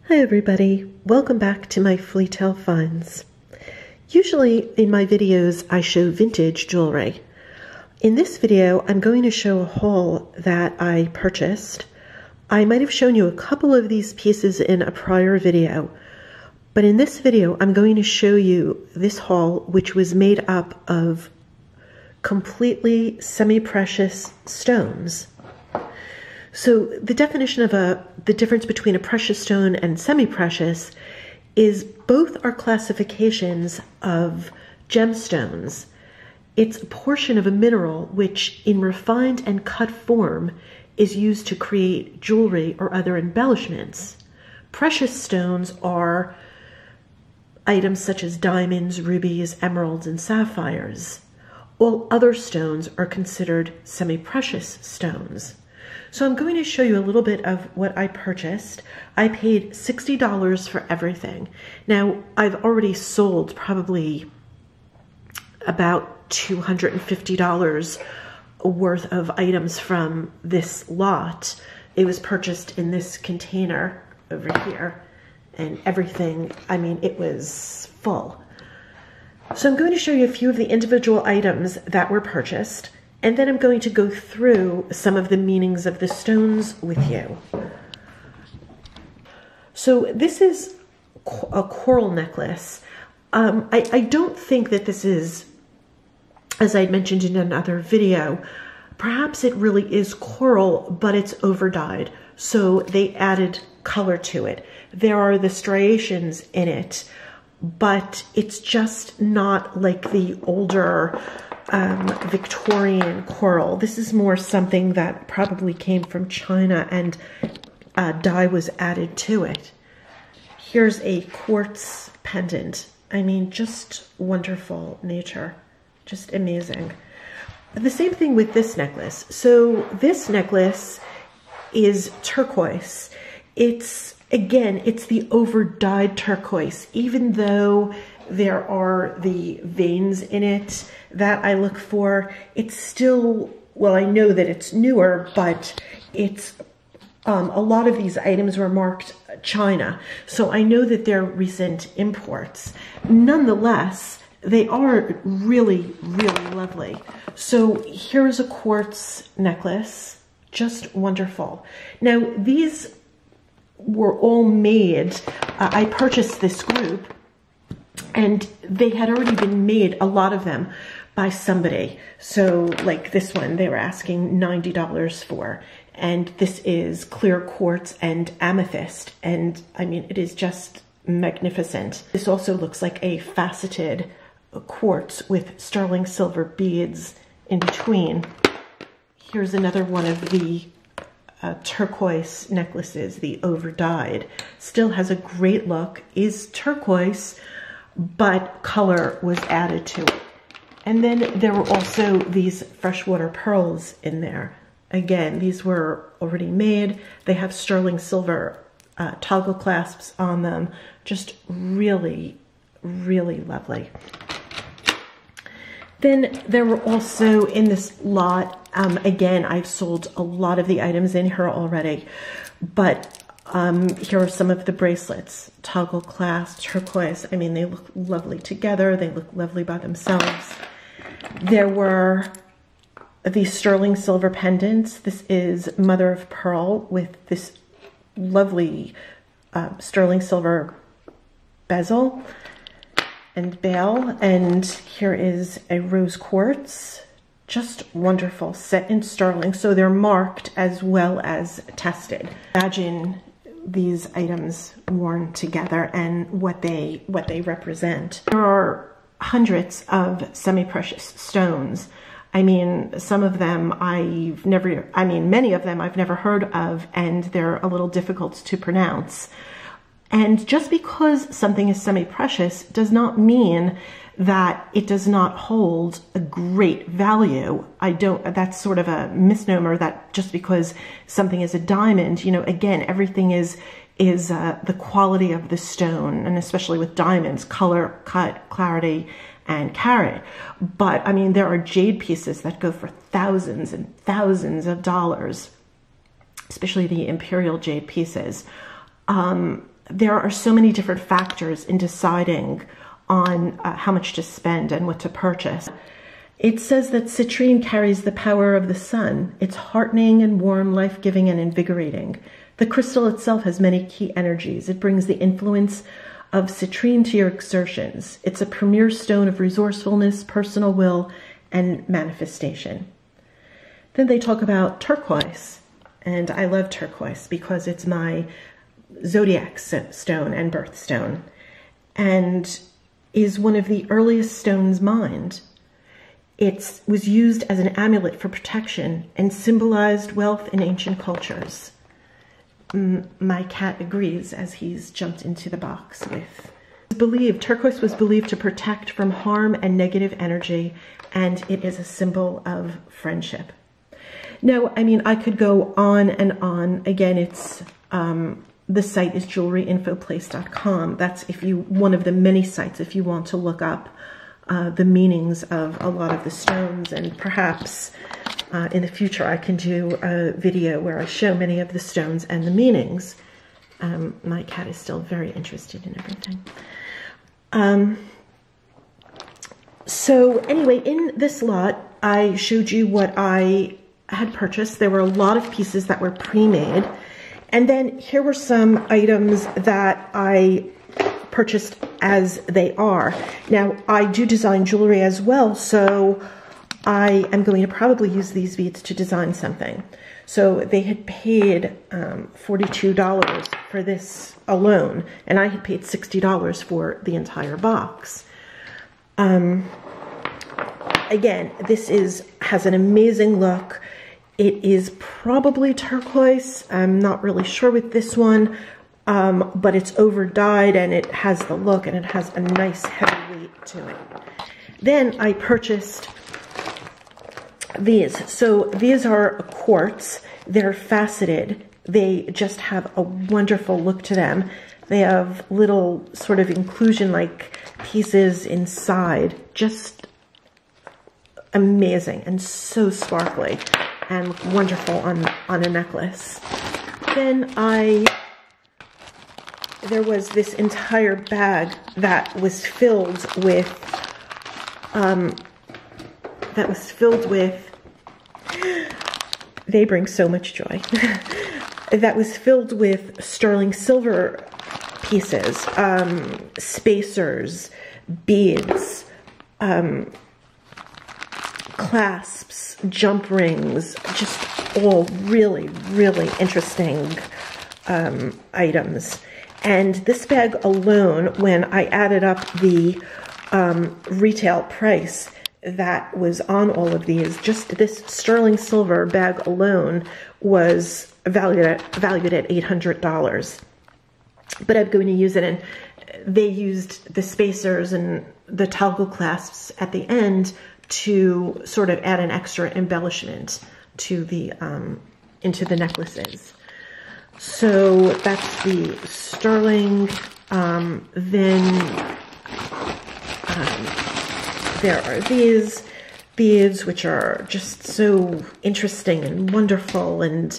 Hi everybody, welcome back to my Fleatale finds. Usually in my videos I show vintage jewelry. In this video I'm going to show a haul that I purchased. I might have shown you a couple of these pieces in a prior video, but in this video I'm going to show you this haul which was made up of completely semi-precious stones. So the definition of the difference between a precious stone and semi-precious is both are classifications of gemstones. It's a portion of a mineral which in refined and cut form is used to create jewelry or other embellishments. Precious stones are items such as diamonds, rubies, emeralds, and sapphires. All other stones are considered semi-precious stones. So I'm going to show you a little bit of what I purchased. I paid $60 for everything. Now, I've already sold probably about $250 worth of items from this lot. It was purchased in this container over here, and everything, I mean, it was full. So I'm going to show you a few of the individual items that were purchased, and then I'm going to go through some of the meanings of the stones with you. So this is a coral necklace. I don't think that this is, as I mentioned in another video, perhaps it really is coral, but it's over-dyed. So they added color to it. There are the striations in it, but it's just not like the older Victorian coral. This is more something that probably came from China, and dye was added to it. Here's a quartz pendant. I mean, just wonderful nature, just amazing. The same thing with this necklace. So this necklace is turquoise. It's, again, it's the over-dyed turquoise, even though there are the veins in it that I look for. It's still, well, I know that it's newer, but it's, a lot of these items were marked China. So I know that they're recent imports. Nonetheless, they are really, really lovely. So here's a quartz necklace, just wonderful. Now these were all made, I purchased this group, and they had already been made, a lot of them, by somebody. So like this one, they were asking $90 for. And this is clear quartz and amethyst. And I mean, it is just magnificent. This also looks like a faceted quartz with sterling silver beads in between. Here's another one of the turquoise necklaces, the over-dyed. Still has a great look, is turquoise, but color was added to it. And then there were also these freshwater pearls in there. Again, these were already made. They have sterling silver toggle clasps on them. Just really, really lovely. Then there were also in this lot, again, I've sold a lot of the items in here already, but here are some of the bracelets, toggle clasp, turquoise. I mean, they look lovely together. They look lovely by themselves. There were these sterling silver pendants. This is mother of pearl with this lovely sterling silver bezel and bail. And here is a rose quartz, just wonderful, set in sterling. So they're marked as well as tested. Imagine these items worn together and what they represent. There are hundreds of semi-precious stones. I mean, some of them many of them I've never heard of, and they're a little difficult to pronounce. And just because something is semi-precious does not mean that it does not hold a great value. That's sort of a misnomer, that just because something is a diamond, you know, again, everything is the quality of the stone, and especially with diamonds, color, cut, clarity, and carat. But I mean, there are jade pieces that go for thousands and thousands of dollars, especially the imperial jade pieces. there are so many different factors in deciding on how much to spend and what to purchase. It says that citrine carries the power of the sun. It's heartening and warm, life-giving and invigorating. The crystal itself has many key energies. It brings the influence of citrine to your exertions. It's a premier stone of resourcefulness, personal will, and manifestation. Then they talk about turquoise, and I love turquoise because it's my zodiac stone and birthstone, and is one of the earliest stones mined. It was used as an amulet for protection and symbolized wealth in ancient cultures. My cat agrees as he's jumped into the box with. Turquoise was believed to protect from harm and negative energy, and it is a symbol of friendship. Now, I mean, I could go on and on. Again, it's the site is jewelryinfoplace.com. That's one of the many sites if you want to look up the meanings of a lot of the stones, and perhaps in the future I can do a video where I show many of the stones and the meanings. My cat is still very interested in everything. So anyway, in this lot, I showed you what I had purchased. There were a lot of pieces that were pre-made. And then here were some items that I purchased as they are. Now, I do design jewelry as well, so I am going to probably use these beads to design something. So they had paid $42 for this alone, and I had paid $60 for the entire box. Again, this has an amazing look. It is probably turquoise. I'm not really sure with this one, but it's over dyed and it has the look and it has a nice heavy weight to it. Then I purchased these. So these are quartz. They're faceted. They just have a wonderful look to them. They have little sort of inclusion-like pieces inside. Just amazing and so sparkly and wonderful on a necklace. Then there was this entire bag that was filled with they bring so much joy. That was filled with sterling silver pieces, spacers, beads, clasps, jump rings, just all really, really interesting items. And this bag alone, when I added up the retail price that was on all of these, just this sterling silver bag alone was valued at $800. But I'm going to use it, and they used the spacers and the toggle clasps at the end to sort of add an extra embellishment to the into the necklaces. So that's the sterling. Then there are these beads, which are just so interesting and wonderful, and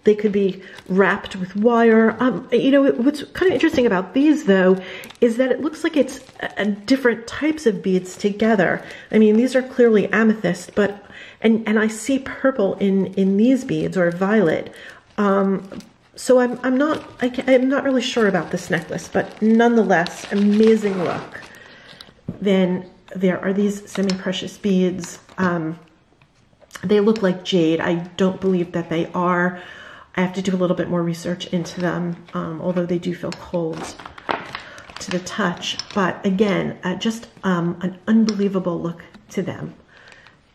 they could be wrapped with wire. You know, what's kind of interesting about these, though, is that it looks like it's different types of beads together. I mean, these are clearly amethyst, but and I see purple in these beads, or violet. So I'm not really sure about this necklace, but nonetheless, amazing look. Then there are these semi-precious beads. They look like jade. I don't believe that they are. I have to do a little bit more research into them, although they do feel cold to the touch. But again, just an unbelievable look to them.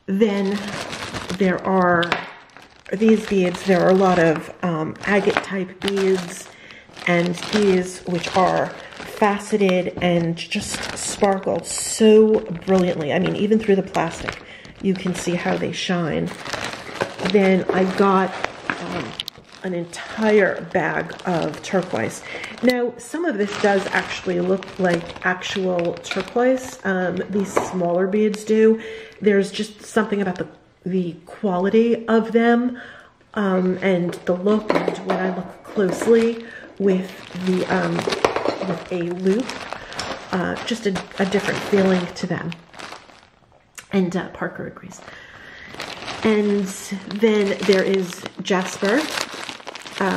Then there are these beads. There are a lot of agate type beads, and these, which are faceted and just sparkle so brilliantly. I mean, even through the plastic, you can see how they shine. Then I got an entire bag of turquoise. Now, some of this does actually look like actual turquoise. These smaller beads do. There's just something about the quality of them and the look, and when I look closely with the with a loop, just a different feeling to them. And Parker agrees. And then there is Jasper,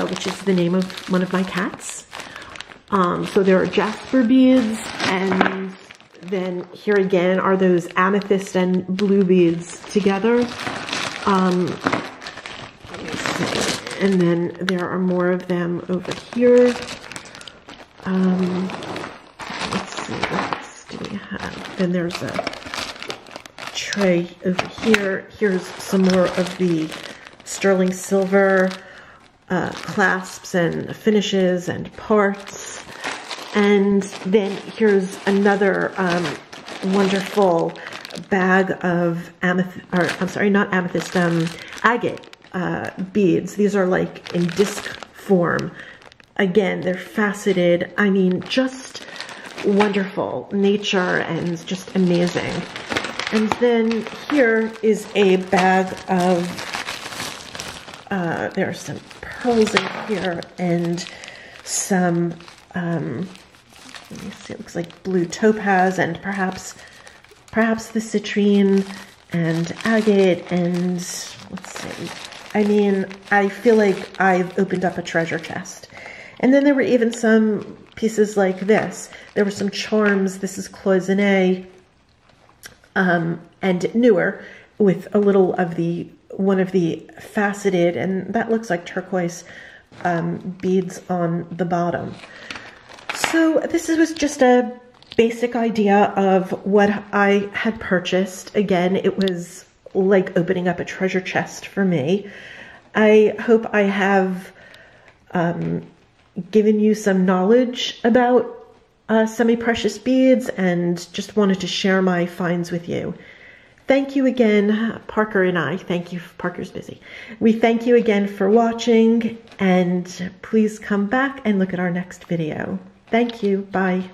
which is the name of one of my cats. So there are Jasper beads, and then here again are those amethyst and blue beads together. Let me see. And then there are more of them over here. Let's see, what else do we have? Then there's a tray over here. Here's some more of the sterling silver clasps and finishes and parts. And then here's another wonderful bag of amethyst, or I'm sorry, not amethyst, agate beads. These are like in disc form. Again, they're faceted. I mean, just wonderful nature and just amazing. And then here is a bag of, there are some pearls in here and some, let me see, it looks like blue topaz and perhaps the citrine and agate and let's see. I mean, I feel like I've opened up a treasure chest. And then there were even some pieces like this. There were some charms. This is cloisonne. And newer with a little of one of the faceted, and that looks like turquoise beads on the bottom. So this was just a basic idea of what I had purchased. Again, it was like opening up a treasure chest for me. I hope I have given you some knowledge about semi-precious beads and just wanted to share my finds with you. Thank you again, Parker and I. Thank you, Parker's busy. We thank you again for watching, and please come back and look at our next video. Thank you. Bye.